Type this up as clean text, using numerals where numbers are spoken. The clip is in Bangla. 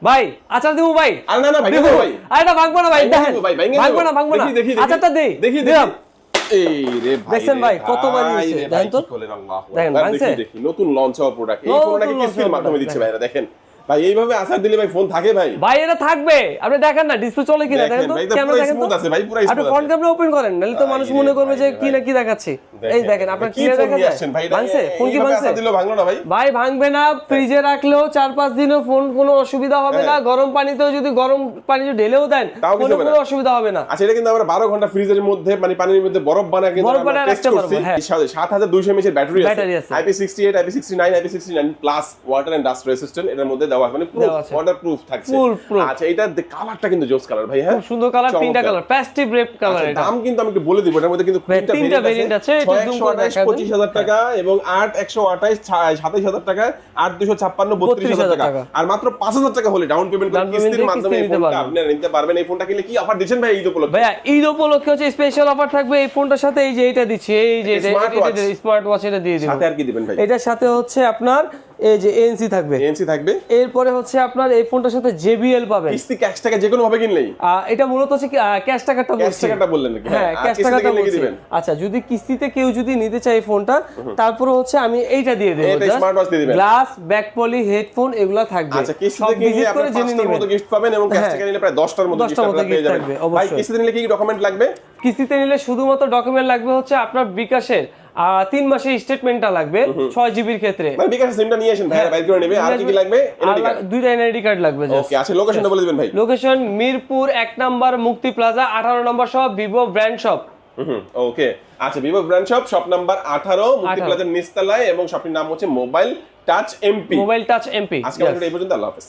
ভাই আচার দেবো ভাই। আরে না না ভাই দেবো ভাই, আরে না ভাঙবো না ভাই, দেখেন ভাঙবো না দেখি আচারটা দেই দেখি দিলাম। এই রে ভাই, দেখছেন ভাই কতবার নিয়েছে দেখেন তো, দেখেন ভাঙছে, দেখি নতুন লঞ্চ হওয়া প্রোডাক্ট, এই ফোন নাকি কিস্তির মাধ্যমে দিচ্ছে ভাইরা। দেখেন ভাই এইভাবে আসার দিলে ভাই ফোন থাকে ভাই? ভাই এটা থাকবে, আপনি দেখেন না ডিসপ্লে চলে কিনা, দেখেন তো ক্যামেরা দেখেন তো আছে ভাই, পুরো আপনি ফ্রন্ট ক্যামেরা ওপেন করেন, নাহলে তো মানুষ মনে করবে যে কি না কি দেখাচ্ছে। এই দেখেন আপনার কি দেখা যায় ভাঙছে, ফোন কি ভাঙছে? দিলো ভাঙলো না ভাই? ভাই ভাঙবে না, ফ্রিজে রাখলেও 4-5 দিনও ফোন কোনো অসুবিধা হবে না। গরম পানিতেও যদি গরম পানি ঢেলেও দেন কোনো অসুবিধা হবে না। আচ্ছা এটা কিন্তু আমরা 12 ঘন্টা ফ্রিজের মধ্যে মানে পানির মধ্যে বরফ বানায় কিন্তু আমরা টেস্ট করছি। 7200 mAh ব্যাটারি আছে, IP68 IP69 IP69 plus water and dust resistant এর মধ্যে দেওয়া, মানে পুরো ওয়াটারপ্রুফ থাকছে। আচ্ছা এটা কালারটা কিন্তু জোস কালার ভাই, হ্যাঁ খুব সুন্দর কালার, তিনটা কালার ফেস্টিভ রেড কালার। এটা দাম কিন্তু আমি একটু বলে দিব, এটার মধ্যে কিন্তু তিনটা ভেরিয়েন্ট আছে, এটা জুম করে দেখাবেন। 25000 টাকা এবং 8128 27000 টাকা, 8256 32000 টাকা, আর মাত্র 5000 টাকা হলে ডাউন পেমেন্ট করে কিস্তির মাধ্যমে এই ফোনটা আপনি নিতে পারবেন। এই ফোনটা কিনলে কি অফার দিচ্ছেন ভাই ঈদ উপলক্ষে? ভাই ঈদ উপলক্ষে হচ্ছে স্পেশাল অফার থাকবে এই ফোনটার সাথে। এই যে এটা দিচ্ছি, এই যে স্মার্ট ওয়াচ এটা দিয়ে দিব। সাথে আর কি দিবেন ভাই? এটার সাথে হচ্ছে আপনার এই যে এনসি থাকবে, এনসি থাকবে। এরপরে হচ্ছে আপনার এই ফোনটার সাথে জেবিএল পাবেন। কিস্তি ক্যাশ টাকা যে কোনো ভাবে কিনলেই এটা মূলত হচ্ছে ক্যাশ টাকাটা বলছি, ক্যাশ টাকাটা বললেন নাকি? হ্যাঁ ক্যাশ টাকাটা বলছি। আচ্ছা যদি কিস্তিতে কেউ যদি নিতে চায় ফোনটা, তারপরে হচ্ছে আমি এইটা দিয়ে দেব, এটা স্মার্ট ওয়াচ দিয়ে দিবেন, গ্লাস ব্যাক পলি হেডফোন এগুলা থাকবে। আচ্ছা কিস্তিতে কিনলে আপনি 5টার মতো গিফট পাবেন এবং ক্যাশ টাকা নিলে প্রায় 10টার মতো গিফট আপনি পেয়ে যাবেন। ভাই কিস্তিতে নিলে কি ডকুমেন্ট লাগবে? কিস্তিতে নিলে শুধুমাত্র ডকুমেন্ট লাগবে হচ্ছে আপনার বিকাশের 3 মাসের স্টেটমেন্টটা লাগবে 6 জিবির ক্ষেত্রে। মানে বিকাশের সিমটা নিয়ে আসেন, ভাইরা বাইর করে নেবে। আর কি লাগবে? এনআইডি কার্ড, দুইটা এনআইডি কার্ড লাগবে জাস্ট। ওকে আচ্ছা লোকেশনটা বলে দিবেন ভাই। লোকেশন মিরপুর 1 নাম্বার মুক্তি প্লাজা 18 নম্বর শপ, ভিভো ব্র্যান্ড শপ। ওকে আচ্ছা Vivo brand shop, shop number 18 মুক্তি প্লাজার নিচতলায়, এবং শপটির নাম হচ্ছে mobile touch MP. Mobile touch MP. আজকে আমাদের এই পর্যন্ত, আল্লাহ হাফেজ।